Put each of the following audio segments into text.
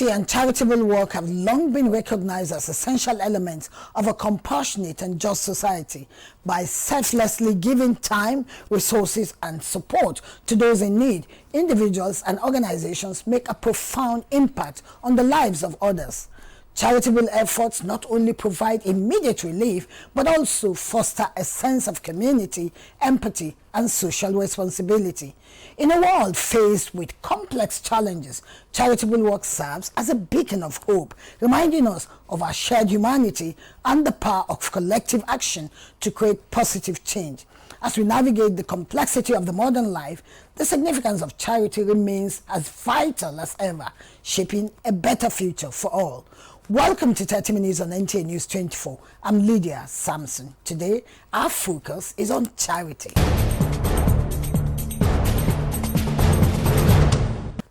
Charity and charitable work have long been recognized as essential elements of a compassionate and just society. By selflessly giving time, resources, and support to those in need, individuals and organizations make a profound impact on the lives of others. Charitable efforts not only provide immediate relief, but also foster a sense of community, empathy, and social responsibility. In a world faced with complex challenges, charitable work serves as a beacon of hope, reminding us of our shared humanity and the power of collective action to create positive change. As we navigate the complexity of the modern life, the significance of charity remains as vital as ever, shaping a better future for all. Welcome to 30 Minutes on NTA News 24. I'm Lydia Sampson. Today, our focus is on charity.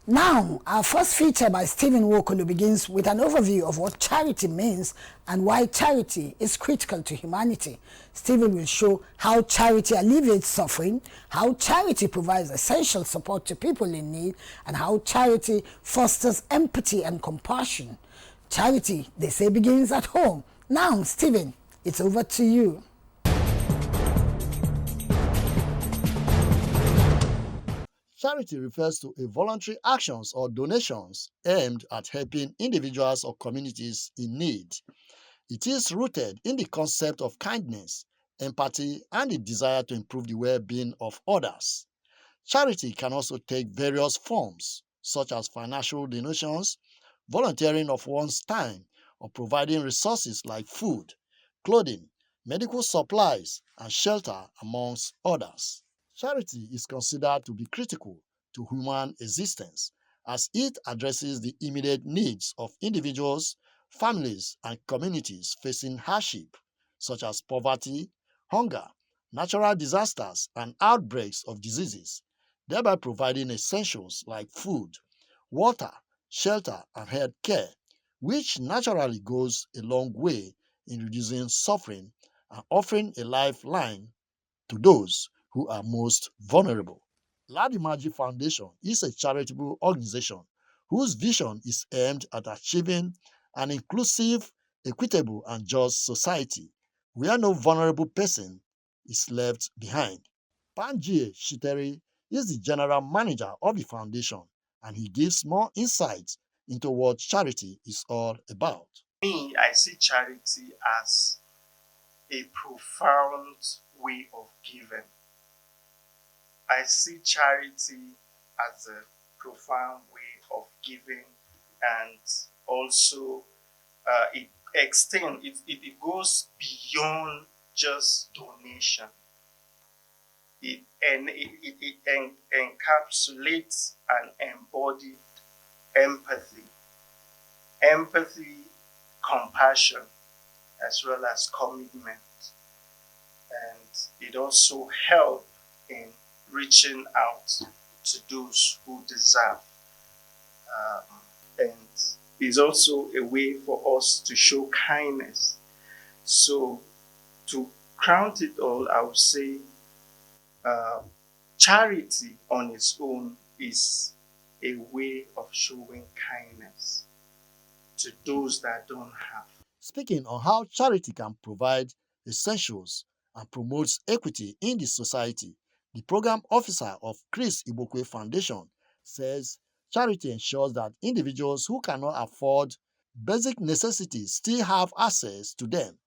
Now, our first feature by Stephen Wokolo begins with an overview of what charity means and why charity is critical to humanity. Stephen will show how charity alleviates suffering, how charity provides essential support to people in need, and how charity fosters empathy and compassion. Charity, they say, begins at home. Now, Stephen, it's over to you. Charity refers to a voluntary actions or donations aimed at helping individuals or communities in need. It is rooted in the concept of kindness, empathy, and the desire to improve the well-being of others. Charity can also take various forms, such as financial donations, volunteering of one's time, or providing resources like food, clothing, medical supplies, and shelter, amongst others. Charity is considered to be critical to human existence as it addresses the immediate needs of individuals, families, and communities facing hardship, such as poverty, hunger, natural disasters, and outbreaks of diseases, thereby providing essentials like food, water, shelter, and health care, which naturally goes a long way in reducing suffering and offering a lifeline to those who are most vulnerable. Ladimaji Foundation is a charitable organization whose vision is aimed at achieving an inclusive, equitable, and just society where no vulnerable person is left behind. Panjie Shiteri is the general manager of the foundation, and he gives more insights into what charity is all about. Me, I see charity as a profound way of giving. I see charity as a profound way of giving, and also it goes beyond just donation. It encapsulates and embodies empathy, compassion, as well as commitment. And it also helps in reaching out to those who deserve. And it's also a way for us to show kindness. So to crown it all, I would say charity on its own is a way of showing kindness to those that don't have. Speaking on how charity can provide essentials and promotes equity in the society, the program officer of Chris Ibokwe Foundation says charity ensures that individuals who cannot afford basic necessities still have access to them.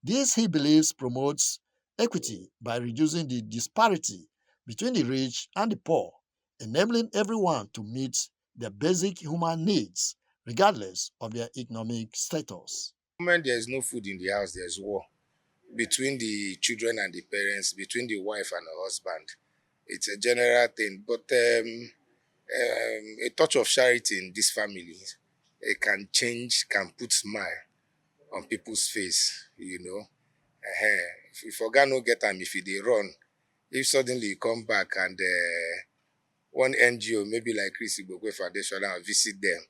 This, he believes, promotes equity by reducing the disparity between the rich and the poor, enabling everyone to meet their basic human needs, regardless of their economic status. When there's no food in the house, there's war between the children and the parents, between the wife and the husband. It's a general thing, but a touch of charity in this family, it can change, can put smile on people's face, you know. If you forget no get time, if you dey run, if suddenly you come back and one NGO, maybe like Chris Ibokwe Foundation, and visit them,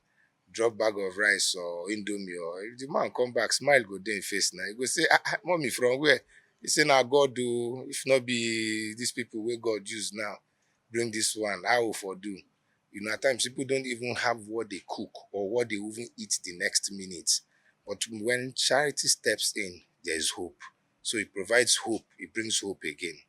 drop bag of rice or indomie, or if the man come back, smile go there in face now. He go say, mommy, from where? He say, now God do, if not be these people where God use now, bring this one, I will for do. You know, at times people don't even have what they cook or what they even eat the next minute. But when charity steps in, there is hope. So it provides hope, it brings hope again.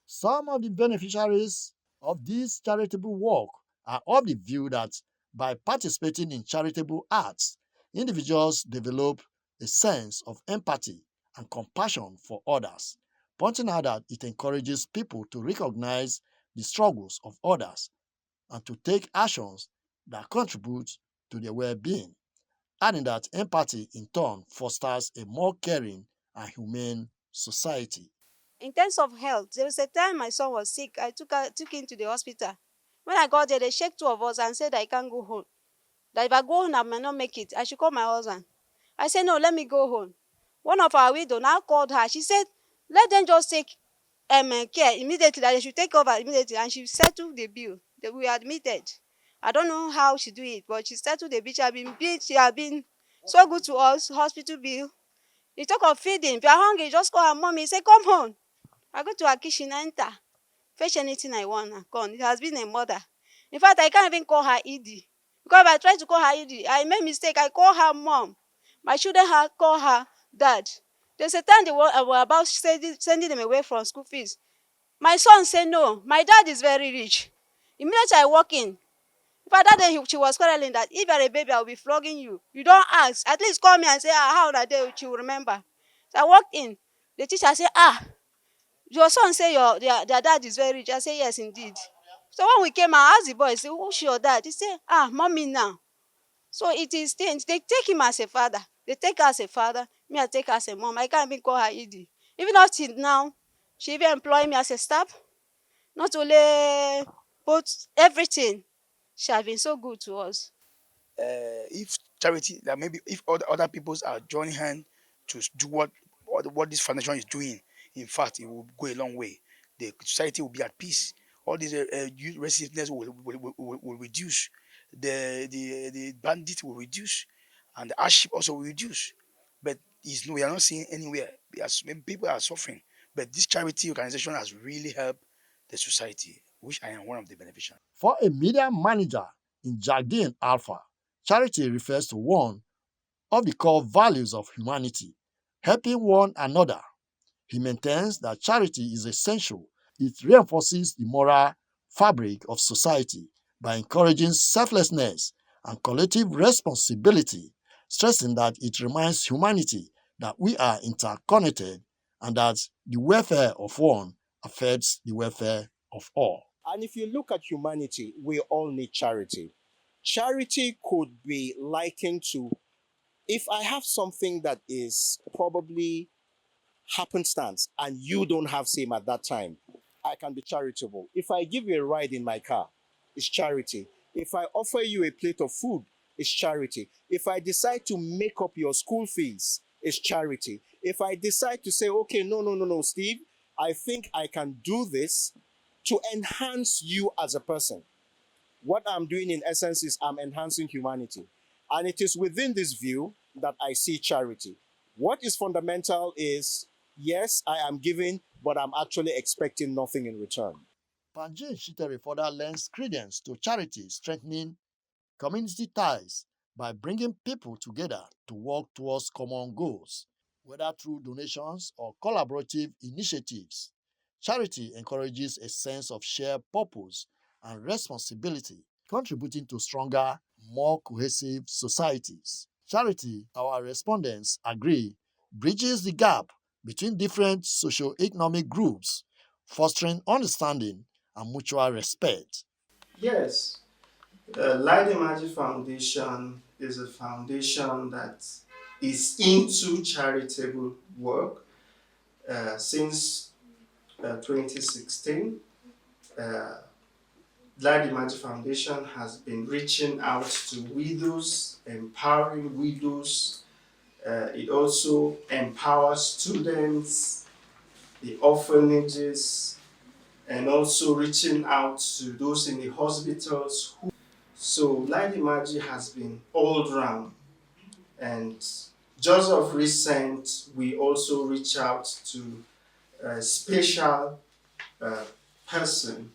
Some of the beneficiaries of this charitable work are of the view that by participating in charitable acts, individuals develop a sense of empathy and compassion for others, pointing out that it encourages people to recognize the struggles of others and to take actions that contribute to their well being, adding that empathy in turn fosters a more caring and humane society. In terms of health, there was a time my son was sick. I took him to the hospital. When I got there, they checked two of us and said I can't go home. That if I go home, I may not make it. I should call my husband. I said, no, let me go home. One of our widow now called her. She said, let them just take care immediately, that they should take over immediately. And she settled the bill. That we admitted. I don't know how she do it, but she settled the bill. She has been so good to us. Hospital bill. You talk of feeding. If you are hungry, just call her mommy. Say, come home. I go to her kitchen, enter, fetch anything I want and come. It has been a mother. In fact, I can't even call her Edie. Because if I try to call her Edie, I make mistake. I call her mom. My children call her dad. There's a time they were about sending them away from school fees. My son said no. My dad is very rich. Immediately I walk in. In fact, that day she was quarreling that if you're a baby, I'll be flogging you. You don't ask. At least call me and say, how old are they? She will remember. So I walked in. The teacher said, your son say their dad is very rich. I say yes indeed. So when we came, I asked the boy, say, who's your dad? He say, mommy now. So it is things. They take him as a father. They take her as a father. Me, I take her as a mom. I can't even call her Edie. Even up till now, she even employ me as a staff. Not only, but everything. She has been so good to us. If charity, that maybe if other peoples are joining hand to do what this foundation is doing, in fact, it will go a long way. The society will be at peace. All these youth restlessness will reduce. The bandit will reduce, and the hardship also will reduce. But we are not seeing anywhere. Maybe people are suffering, but this charity organization has really helped the society, which I am one of the beneficiaries. For a media manager in Jardine Alpha, charity refers to one of the core values of humanity, helping one another. He maintains that charity is essential. It reinforces the moral fabric of society by encouraging selflessness and collective responsibility, stressing that it reminds humanity that we are interconnected and that the welfare of one affects the welfare of all. And if you look at humanity, we all need charity. Charity could be likened to, if I have something that is probably happenstance and you don't have same at that time, I can be charitable. If I give you a ride in my car, it's charity. If I offer you a plate of food, it's charity. If I decide to make up your school fees, it's charity. If I decide to say, okay, no, Steve, I think I can do this to enhance you as a person. What I'm doing in essence is I'm enhancing humanity. And it is within this view that I see charity. What is fundamental is, yes, I am giving, but I'm actually expecting nothing in return. Panjin Shitere further lends credence to charity strengthening community ties by bringing people together to work towards common goals, whether through donations or collaborative initiatives. Charity encourages a sense of shared purpose and responsibility, contributing to stronger, more cohesive societies. Charity, our respondents agree, bridges the gap between different socio-economic groups, fostering understanding and mutual respect. Yes, Light the Magic Foundation is a foundation that is into charitable work since 2016. Uh, Light the Magic Foundation has been reaching out to widows, empowering widows. It also empowers students, the orphanages, and also reaching out to those in the hospitals. So Light the Magic has been all round. And just of recent, we also reach out to a special uh, person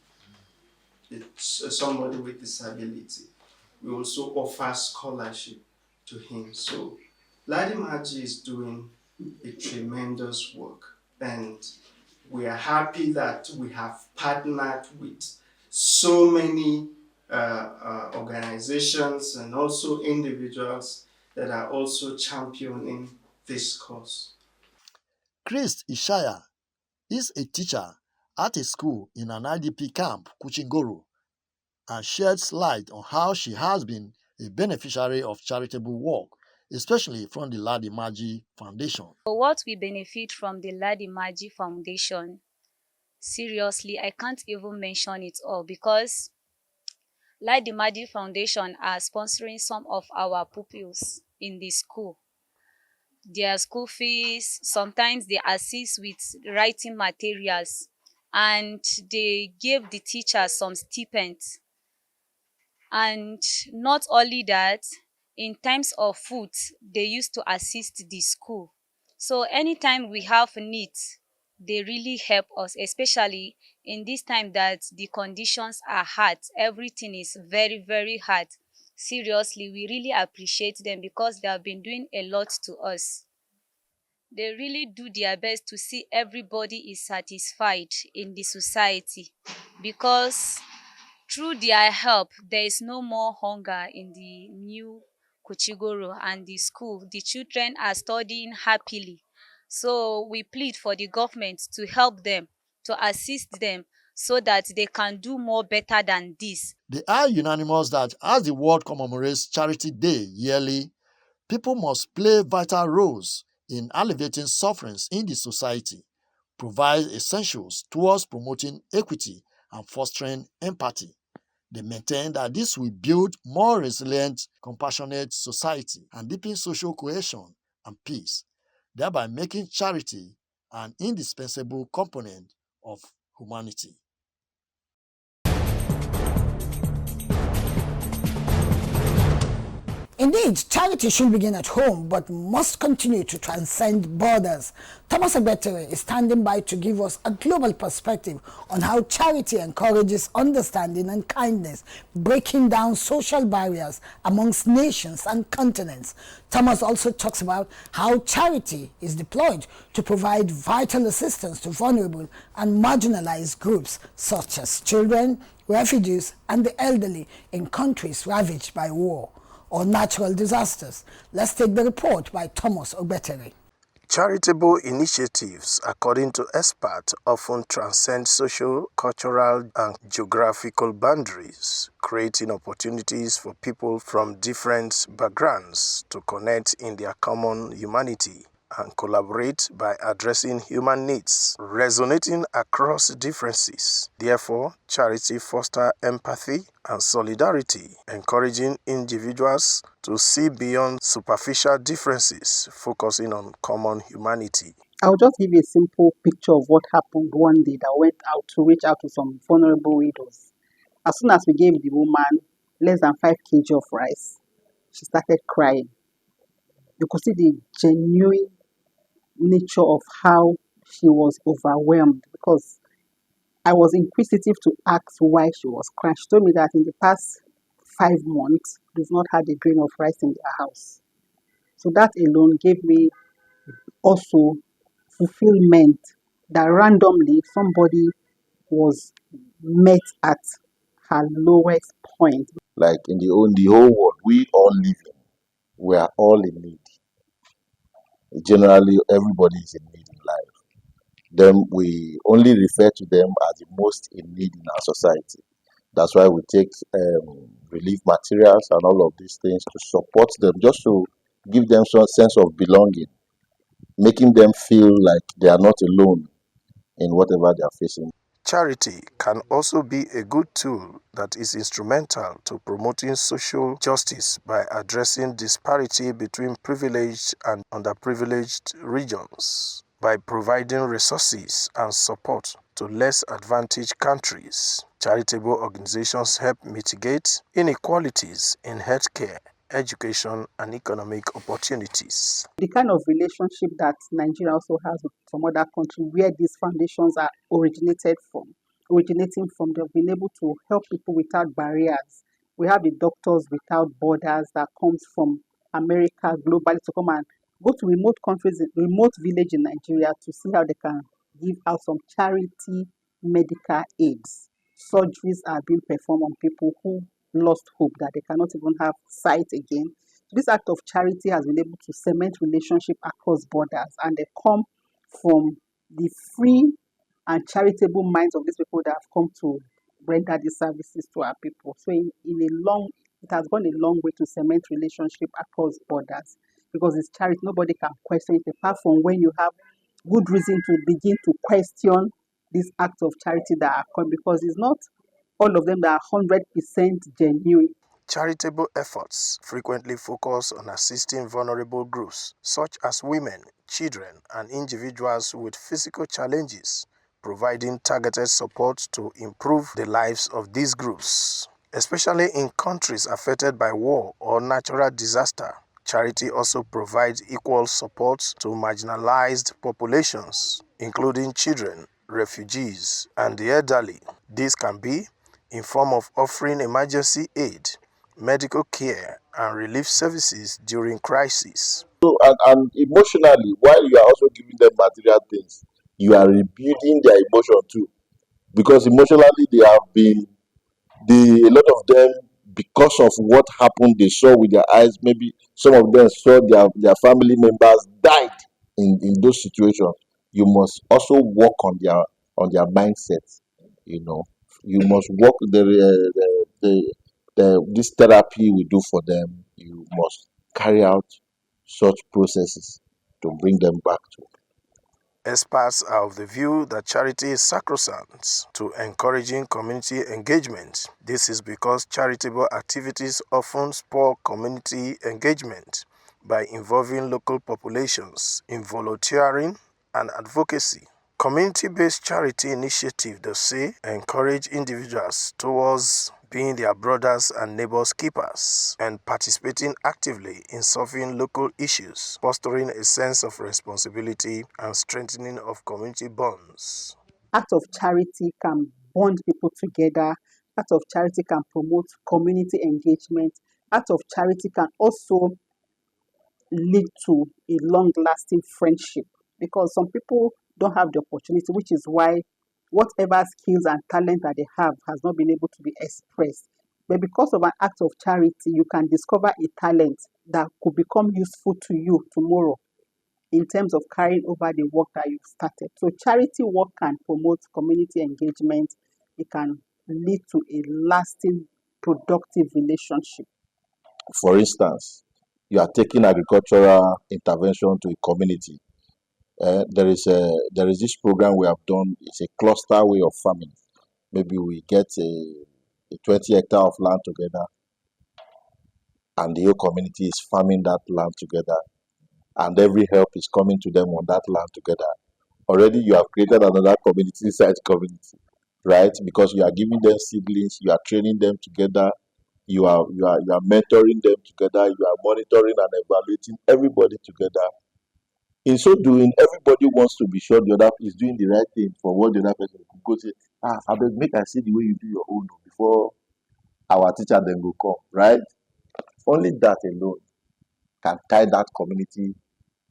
somebody with disability. We also offer scholarship to him. So Ladi Maji is doing a tremendous work, and we are happy that we have partnered with so many organizations and also individuals that are also championing this cause. Chris Ishaya is a teacher at a school in an IDP camp, Kuchingoro, and sheds light on how she has been a beneficiary of charitable work, especially from the Ladi Maji Foundation. What we benefit from the Ladi Maji Foundation, seriously, I can't even mention it all because Ladi Maji Foundation are sponsoring some of our pupils in the school. Their school fees, sometimes they assist with writing materials, and they give the teachers some stipends. And not only that, in times of food, they used to assist the school. So anytime we have needs, they really help us, especially in this time that the conditions are hard. Everything is very, very hard. Seriously, we really appreciate them because they have been doing a lot to us. They really do their best to see everybody is satisfied in the society, because through their help, there is no more hunger in the new Kuchigoro and the school. The children are studying happily. So we plead for the government to help them, to assist them so that they can do more better than this. They are unanimous that as the world commemorates Charity Day yearly, people must play vital roles in alleviating sufferings in the society, provide essentials towards promoting equity and fostering empathy. They maintain that this will build more resilient, compassionate society and deepen social cohesion and peace, thereby making charity an indispensable component of humanity. Indeed, charity should begin at home but must continue to transcend borders. Thomas Agbetere is standing by to give us a global perspective on how charity encourages understanding and kindness, breaking down social barriers amongst nations and continents. Thomas also talks about how charity is deployed to provide vital assistance to vulnerable and marginalized groups such as children, refugees, and the elderly in countries ravaged by war or natural disasters. Let's take the report by Thomas Ogbetere. Charitable initiatives, according to experts, often transcend social, cultural, and geographical boundaries, creating opportunities for people from different backgrounds to connect in their common humanity and collaborate by addressing human needs, resonating across differences. Therefore, charity fosters empathy and solidarity, encouraging individuals to see beyond superficial differences, focusing on common humanity. I'll just give you a simple picture of what happened one day that went out to reach out to some vulnerable widows. As soon as we gave the woman less than 5 kg of rice, she started crying. You could see the genuine nature of how she was overwhelmed, because I was inquisitive to ask why she was crying. She told me that in the past 5 months, they've not had a grain of rice in their house. So that alone gave me also fulfillment that randomly somebody was met at her lowest point. Like in the whole world, we all live in, we are all in need. Generally, everybody is in need in life. Then we only refer to them as the most in need in our society. That's why we take relief materials and all of these things to support them, just to give them some sense of belonging, making them feel like they are not alone in whatever they are facing. Charity can also be a good tool that is instrumental to promoting social justice by addressing disparity between privileged and underprivileged regions. By providing resources and support to less advantaged countries, charitable organizations help mitigate inequalities in healthcare, education, and economic opportunities. The kind of relationship that Nigeria also has with some other country where these foundations are originated from. originating from. They've been able to help people without barriers. We have the Doctors Without Borders that comes from America globally to come and go to remote countries, remote village in Nigeria to see how they can give out some charity medical aids. Surgeries are being performed on people who lost hope that they cannot even have sight again. This act of charity has been able to cement relationship across borders, and they come from the free and charitable minds of these people that have come to render these services to our people. So it has gone a long way to cement relationship across borders because it's charity. Nobody can question it apart from when you have good reason to begin to question this act of charity that are coming, because it's not all of them that are 100% genuine. Charitable efforts frequently focus on assisting vulnerable groups such as women, children, and individuals with physical challenges, providing targeted support to improve the lives of these groups. Especially in countries affected by war or natural disaster, charity also provides equal support to marginalized populations, including children, refugees, and the elderly. This can be in form of offering emergency aid, medical care, and relief services during crisis. So, and emotionally, while you are also giving them material things, you are rebuilding their emotion too. Because emotionally, they have been, a lot of them, because of what happened, they saw with their eyes. Maybe some of them saw their family members died in those situations. You must also work on their mindset. You know, you must work this therapy we do for them. You must carry out such processes to bring them back to. Experts are of the view that charity is sacrosanct to encouraging community engagement. This is because charitable activities often spur community engagement by involving local populations in volunteering and advocacy. Community-based charity initiatives, they say, encourage individuals towards being their brothers and neighbors keepers and participating actively in solving local issues, fostering a sense of responsibility and strengthening of community bonds. Act of charity can bond people together. Act of charity can promote community engagement. Act of charity can also lead to a long-lasting friendship, because some people don't have the opportunity, which is why whatever skills and talent that they have has not been able to be expressed. But because of an act of charity, you can discover a talent that could become useful to you tomorrow in terms of carrying over the work that you've started. So charity work can promote community engagement. It can lead to a lasting, productive relationship. For instance, you are taking agricultural intervention to a community. There is this program we have done. It's a cluster way of farming. Maybe we get a 20 hectare of land together, and the whole community is farming that land together, and every help is coming to them on that land together. Already, you have created another community inside community, right? Because you are giving them siblings, you are training them together, you are mentoring them together, you are monitoring and evaluating everybody together. In so doing, everybody wants to be sure the other is doing the right thing for what the other person could go say, I beg make I see the way you do your own before our teacher then go come, right? Only that alone can tie that community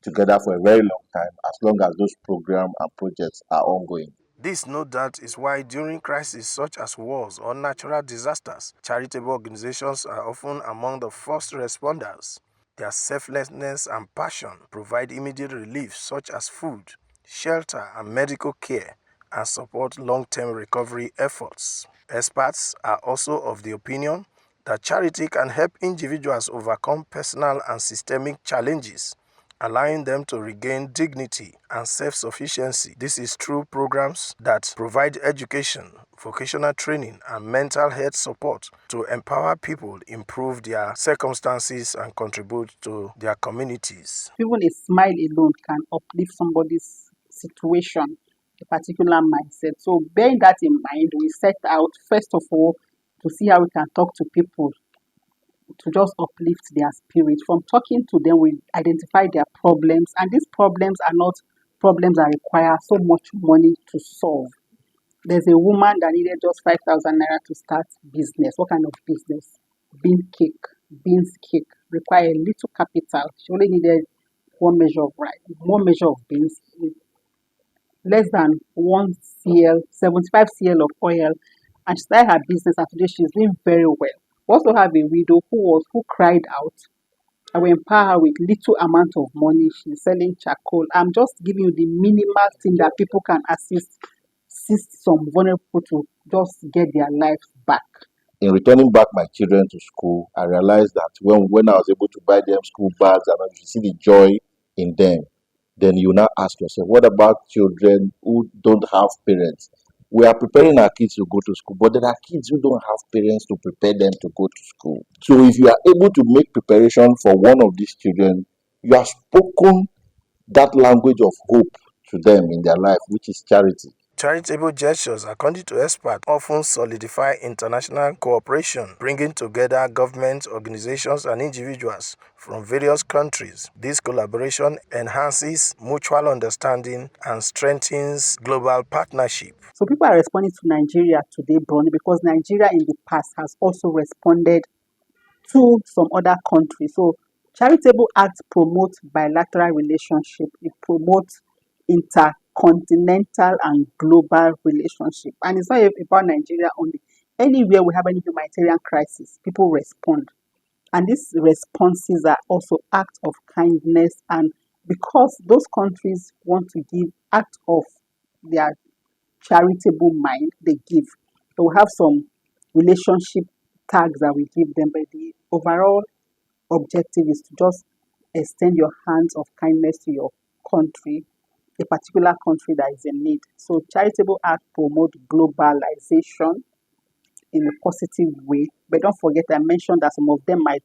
together for a very long time, as long as those programs and projects are ongoing. This, no doubt, is why during crises such as wars or natural disasters, charitable organizations are often among the first responders. Their selflessness and passion provide immediate relief such as food, shelter, and medical care, and support long-term recovery efforts. Experts are also of the opinion that charity can help individuals overcome personal and systemic challenges, allowing them to regain dignity and self-sufficiency. This is through programs that provide education, vocational training, and mental health support to empower people, improve their circumstances, and contribute to their communities. Even a smile alone can uplift somebody's situation, a particular mindset. So, bearing that in mind, we set out first of all to see how we can talk to people to just uplift their spirit. From talking to them, we identify their problems, and these problems are not problems that require so much money to solve. There's a woman that needed just 5,000 naira to start business. What kind of business? Bean cake. Beans cake require a little capital. She only needed one measure of beans, less than 1 cl, 75 cl of oil, and she started her business. And today she's doing very well. We also have a widow who cried out. I will empower her with little amount of money. She's selling charcoal. I'm just giving you the minimal thing that people can assist some vulnerable people to just get their lives back. In returning back my children to school, I realized that when I was able to buy them school bags and you see the joy in them, then you now ask yourself, what about children who don't have parents? We are preparing our kids to go to school, but there are kids who don't have parents to prepare them to go to school. So if you are able to make preparation for one of these children, you have spoken that language of hope to them in their life, which is charity. Charitable gestures, according to experts, often solidify international cooperation, bringing together governments, organizations, and individuals from various countries. This collaboration enhances mutual understanding and strengthens global partnership. So people are responding to Nigeria today, Brony, because Nigeria in the past has also responded to some other countries. So charitable acts promote bilateral relationship. It promotes intercontinental and global relationship. And it's not about Nigeria only. Anywhere we have any humanitarian crisis, people respond. And these responses are also acts of kindness. And because those countries want to give act of their charitable mind, they give. So we have some relationship tags that we give them, but the overall objective is to just extend your hands of kindness to your country, a particular country that is in need. So charitable acts promote globalization in a positive way. But don't forget, I mentioned that some of them might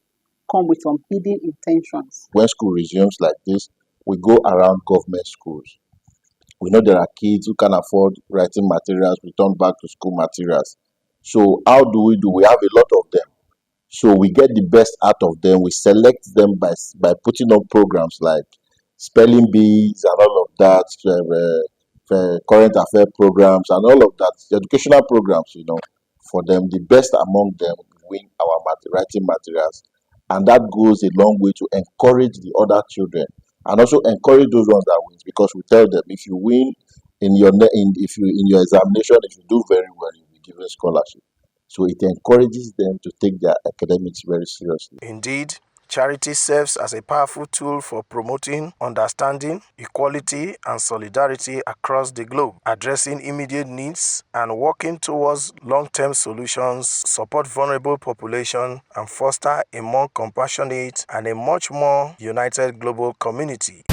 come with some hidden intentions. When school resumes like this, we go around government schools. We know there are kids who can afford writing materials, return back to school materials. So how do? We have a lot of them. So we get the best out of them. We select them by putting on programs like spelling bees and all of that, current affair programs and all of that, educational programs, for them. The best among them win our writing materials. And that goes a long way to encourage the other children and also encourage those ones that win, because we tell them if you win in your examination, if you do very well, you'll be given scholarship. So it encourages them to take their academics very seriously. Indeed, charity serves as a powerful tool for promoting understanding, equality, and solidarity across the globe, addressing immediate needs and working towards long-term solutions, support vulnerable populations, and foster a more compassionate and a much more united global community.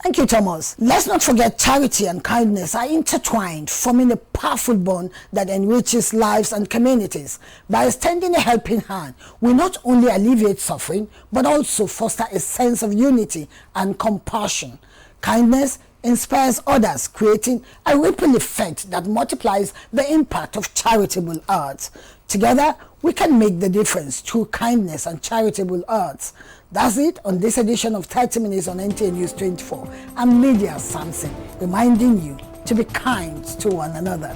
Thank you, Thomas. Let's not forget charity and kindness are intertwined, forming a powerful bond that enriches lives and communities. By extending a helping hand, we not only alleviate suffering, but also foster a sense of unity and compassion. Kindness inspires others, creating a ripple effect that multiplies the impact of charitable arts. Together, we can make the difference through kindness and charitable arts. That's it on this edition of 30 Minutes on NTA News 24. I'm Lydia Sampson, reminding you to be kind to one another.